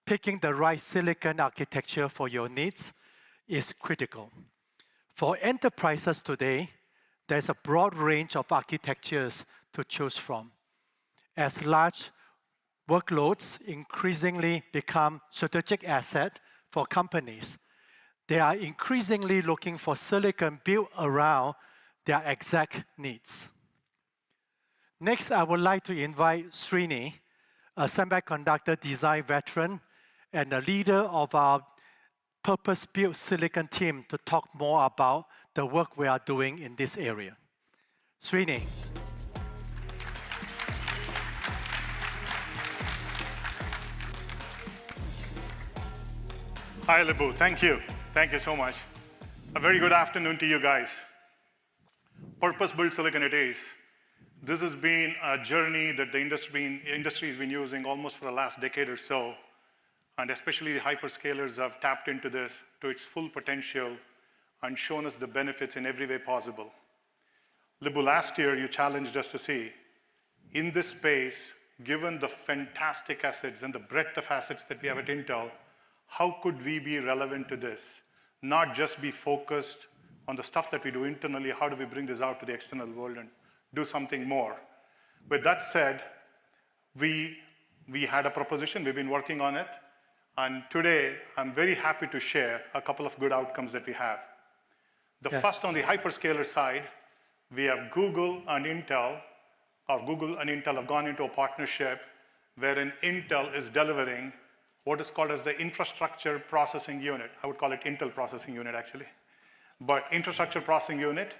picking the right silicon architecture for your needs is critical. For enterprises today, there's a broad range of architectures to choose from. As large workloads increasingly become strategic asset for companies, they are increasingly looking for silicon built around their exact needs. Next, I would like to invite Srini, a semiconductor design veteran and a leader of our purpose-built silicon team, to talk more about the work we are doing in this area. Srini. Hi, Lip-Bu. Thank you. Thank you so much. A very good afternoon to you guys. Purpose-built silicon it is. This has been a journey that the industry has been using almost for the last decade or so, and especially the hyperscalers have tapped into this to its full potential and shown us the benefits in every way possible. Lip-Bu, last year you challenged us to see, in this space, given the fantastic assets and the breadth of assets that we have at Intel, how could we be relevant to this? Not just be focused on the stuff that we do internally, how do we bring this out to the external world and do something more? With that said, we had a proposition, we've been working on it, and today I'm very happy to share a couple of good outcomes that we have. The first, on the hyperscaler side, we have Google and Intel, or Google and Intel have gone into a partnership wherein Intel is delivering what is called as the infrastructure processing unit. I would call it Intel processing unit, actually. But infrastructure processing unit,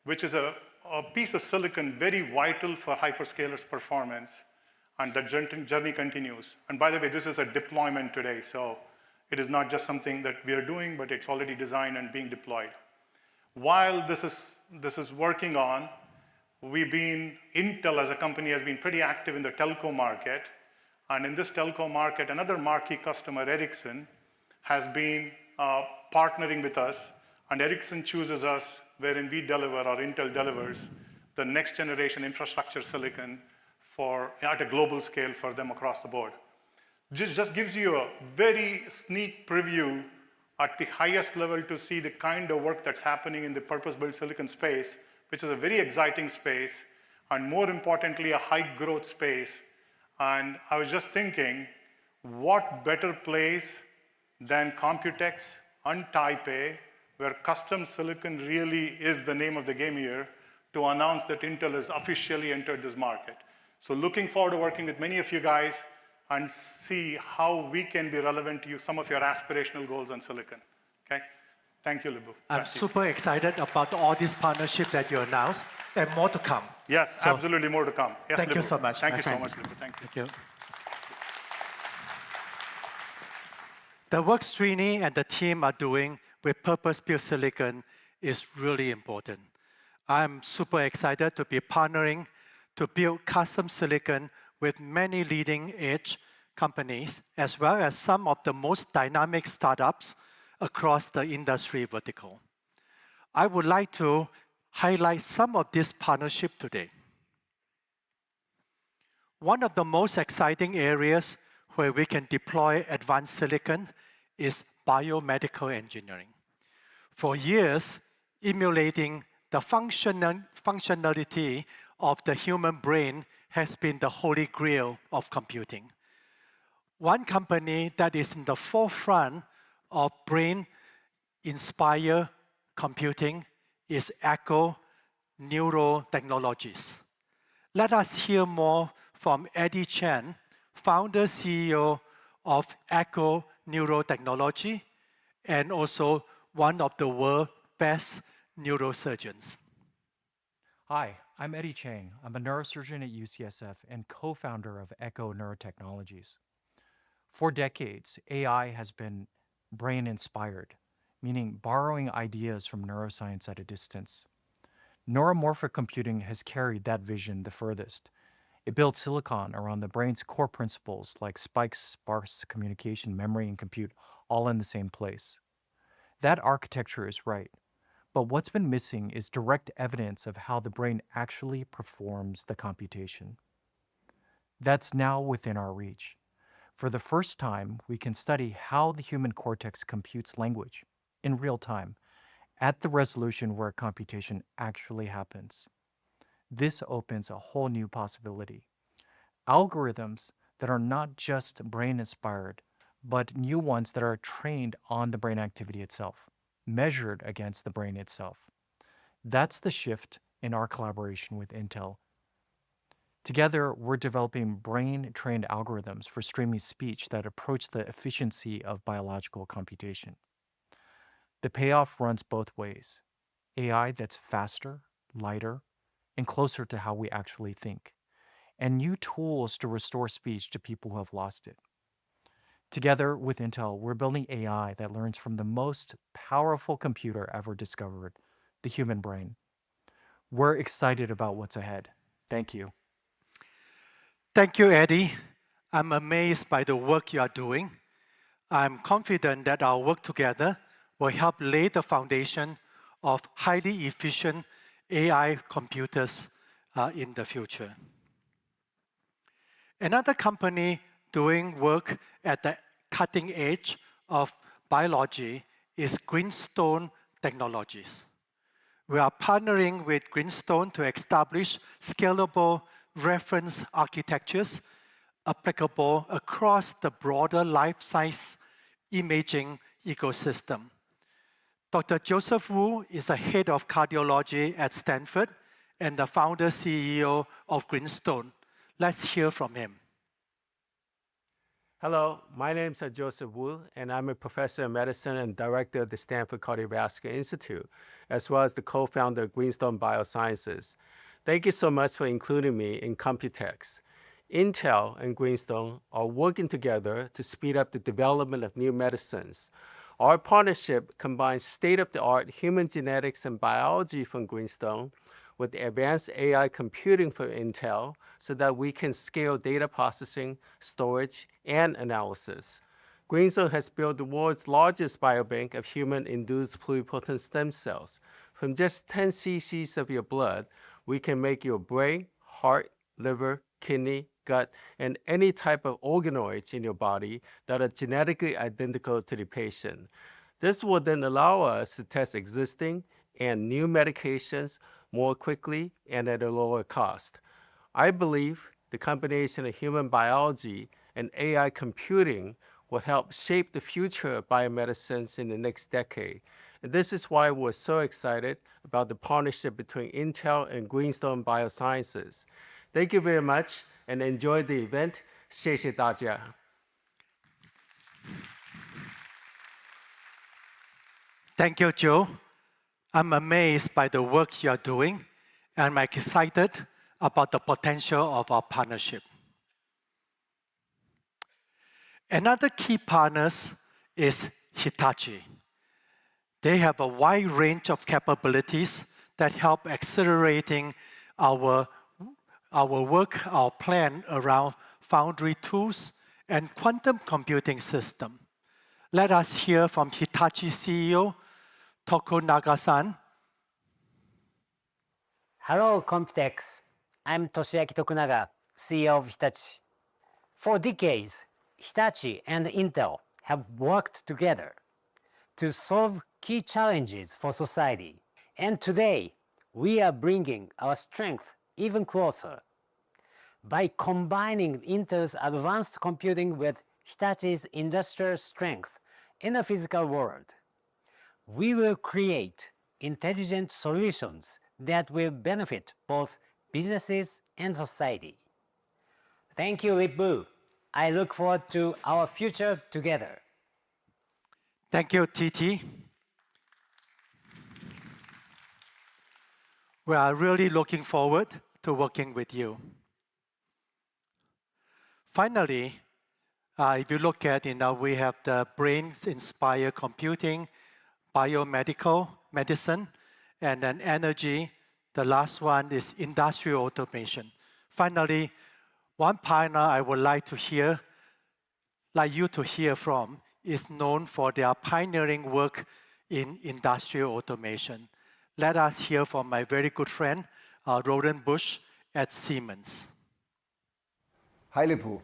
which is a piece of silicon very vital for hyperscalers' performance, and the journey continues. And by the way, this is a deployment today, so it is not just something that we are doing, but it's already designed and being deployed. While this is working on, Intel as a company has been pretty active in the telco market, and in this telco market, another marquee customer, Ericsson, has been partnering with us, and Ericsson chooses us wherein we deliver, or Intel delivers, the next generation infrastructure silicon at a global scale for them across the board. Just gives you a very sneak preview at the highest level to see the kind of work that's happening in the purpose-built silicon space, which is a very exciting space, and more importantly, a high growth space. And I was just thinking, what better place than Computex and Taipei, where custom silicon really is the name of the game here, to announce that Intel has officially entered this market. So looking forward to working with many of you guys and see how we can be relevant to you, some of your aspirational goals on silicon. Okay? Thank you, Lip-Bu. I'm super excited about all this partnership that you announced, and more to come. Yes, absolutely more to come. Yes, thank you so much. Thank you so much, Lip-Bu. Thank you. Thank you. The work Srini and the team are doing with purpose-built silicon is really important. I'm super excited to be partnering to build custom silicon with many leading-edge companies, as well as some of the most dynamic startups across the industry vertical. I would like to highlight some of this partnership today. One of the most exciting areas where we can deploy advanced silicon is biomedical engineering. For years, emulating the functionality of the human brain has been the holy grail of computing. One company that is in the forefront of brain-inspired computing is Echo Neurotechnologies. Let us hear more from Eddie Chen, founder CEO of Echo Neurotechnology, and also one of the world's best neurosurgeons. Hi, I'm Eddie Chang. I'm a neurosurgeon at UCSF and co-founder of Echo Neurotechnologies. For decades, AI has been brain-inspired, meaning borrowing ideas from neuroscience at a distance. Neuromorphic computing has carried that vision the furthest. It builds silicon around the brain's core principles like spikes, sparse communication, memory, and compute, all in the same place. That architecture is right. But what's been missing is direct evidence of how the brain actually performs the computation. That's now within our reach. For the first time, we can study how the human cortex computes language in real time at the resolution where computation actually happens. This opens a whole new possibility. Algorithms that are not just brain-inspired, but new ones that are trained on the brain activity itself, measured against the brain itself. That's the shift in our collaboration with Intel. Together, we're developing brain-trained algorithms for streaming speech that approach the efficiency of biological computation. The payoff runs both ways: AI that's faster, lighter, and closer to how we actually think, and new tools to restore speech to people who have lost it. Together with Intel, we're building AI that learns from the most powerful computer ever discovered, the human brain. We're excited about what's ahead. Thank you. Thank you, Eddie. I'm amazed by the work you are doing. I'm confident that our work together will help lay the foundation of highly efficient AI computers in the future. Another company doing work at the cutting edge of biology is Greenstone Technologies. We are partnering with Greenstone to establish scalable reference architectures applicable across the broader life science imaging ecosystem. Dr. Joseph Wu is the head of cardiology at Stanford and the founder CEO of Greenstone. Let's hear from him. Hello, my name is Joseph Wu, and I'm a professor of medicine and director of the Stanford Cardiovascular Institute, as well as the co-founder of Greenstone Biosciences. Thank you so much for including me in Computex. Intel and Greenstone are working together to speed up the development of new medicines. Our partnership combines state-of-the-art human genetics and biology from Greenstone with advanced AI computing from Intel so that we can scale data processing, storage, and analysis. Greenstone has built the world's largest biobank of human-induced pluripotent stem cells. From just 10 cc's of your blood, we can make your brain, heart, liver, kidney, gut, and any type of organoids in your body that are genetically identical to the patient. This will then allow us to test existing and new medications more quickly and at a lower cost. I believe the combination of human biology and AI computing will help shape the future of biomedicines in the next decade. And this is why we're so excited about the partnership between Intel and Greenstone Biosciences. Thank you very much and enjoy the event. 谢谢大家. Thank you, Joe. I'm amazed by the work you are doing, and I'm excited about the potential of our partnership. Another key partner is Hitachi. They have a wide range of capabilities that help accelerating our work, our plan around foundry tools and quantum computing system. Let us hear from Hitachi CEO, Tokunaga-san. Hello, Computex. I'm Toshiaki Tokunaga, CEO of Hitachi. For decades, Hitachi and Intel have worked together to solve key challenges for society. And today, we are bringing our strength even closer. By combining Intel's advanced computing with Hitachi's industrial strength in the physical world, we will create intelligent solutions that will benefit both businesses and society. Thank you, Lip-Bu. I look forward to our future together. Thank you, TT. We are really looking forward to working with you. Finally, if you look at, we have the brains-inspired computing, biomedical, medicine, and then energy. The last one is industrial automation. Finally, one partner I would like you to hear from is known for their pioneering work in industrial automation. Let us hear from my very good friend, Roland Busch at Siemens. Hi, Lip-Bu.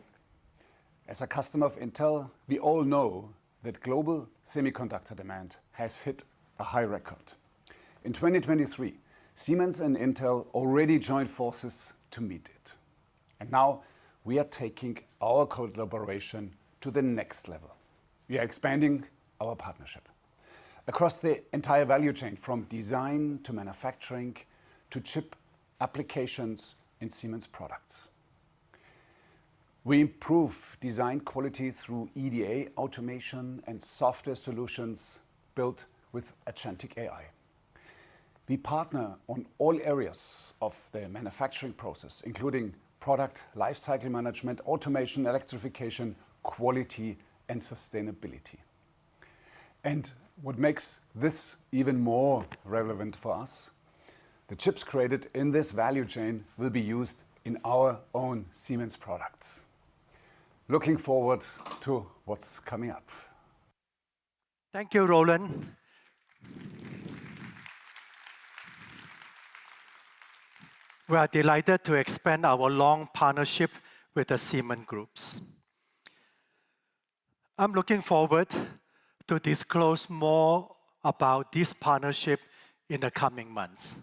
As a customer of Intel, we all know that global semiconductor demand has hit a high record. In 2023, Siemens and Intel already joined forces to meet it. And now we are taking our collaboration to the next level. We are expanding our partnership across the entire value chain, from design to manufacturing to chip applications in Siemens products. We improve design quality through EDA automation and software solutions built with agentic AI. We partner on all areas of the manufacturing process, including product lifecycle management, automation, electrification, quality, and sustainability. And what makes this even more relevant for us, the chips created in this value chain will be used in our own Siemens products. Looking forward to what's coming up. Thank you, Roland. We are delighted to expand our long partnership with the Siemens groups. I'm looking forward to disclose more about this partnership in the coming months.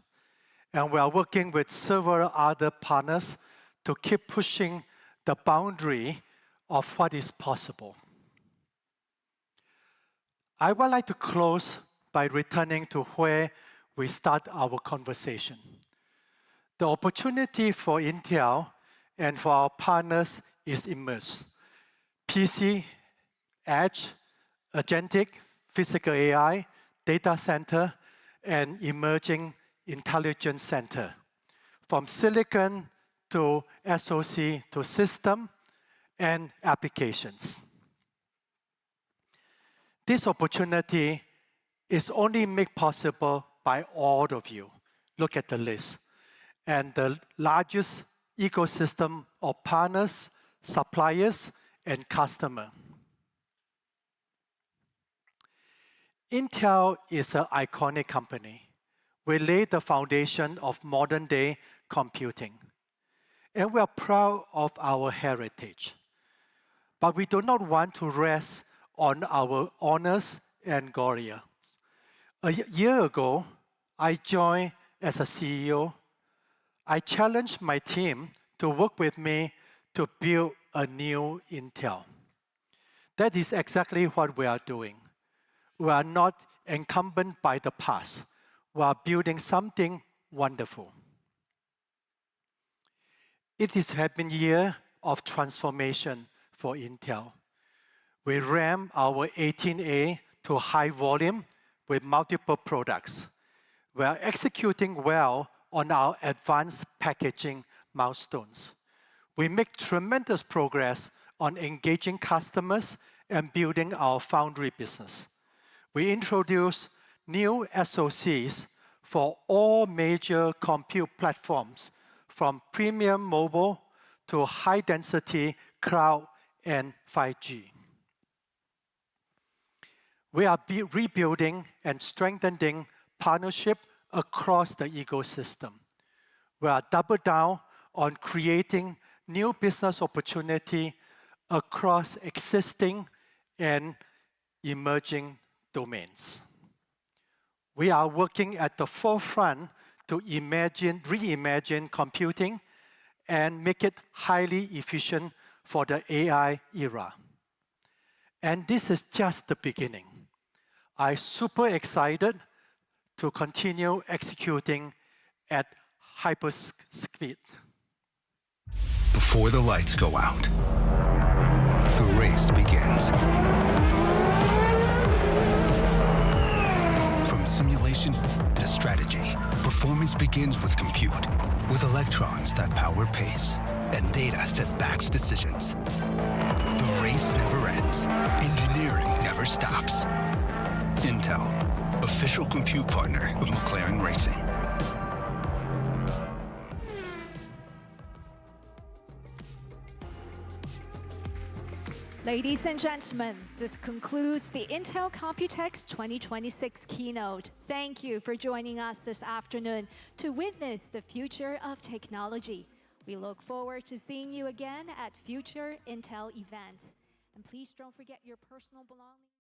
And we are working with several other partners to keep pushing the boundary of what is possible. I would like to close by returning to where we start our conversation. The opportunity for Intel and for our partners is immense. PC, edge, agentic, physical AI, data center, and emerging intelligence center. From silicon to SoC to system and applications. This opportunity is only made possible by all of you. Look at the list. And the largest ecosystem of partners, suppliers, and customers. Intel is an iconic company. We laid the foundation of modern-day computing. And we are proud of our heritage. But we do not want to rest on our honors and glory. A year ago, I joined as a CEO. I challenged my team to work with me to build a new Intel. That is exactly what we are doing. We are not encumbered by the past. We are building something wonderful. It has been a year of transformation for Intel. We ramped our 18A to high volume with multiple products. We are executing well on our advanced packaging milestones. We make tremendous progress on engaging customers and building our foundry business. We introduce new SoCs for all major compute platforms, from premium mobile to high-density cloud and 5G. We are rebuilding and strengthening partnership across the ecosystem. We are double down on creating new business opportunity across existing and emerging domains. We are working at the forefront to reimagine computing and make it highly efficient for the AI era. And this is just the beginning. I'm super excited to continue executing at hyper speed. Before the lights go out, the race begins. Performance begins with compute, with electrons that power pace and data that backs decisions. The race never ends. Engineering never stops. Intel, official compute partner of McLaren Racing. Ladies and gentlemen, this concludes the Intel Computex 2026 keynote. Thank you for joining us this afternoon to witness the future of technology. We look forward to seeing you again at future Intel events. And please don't forget your personal belongings.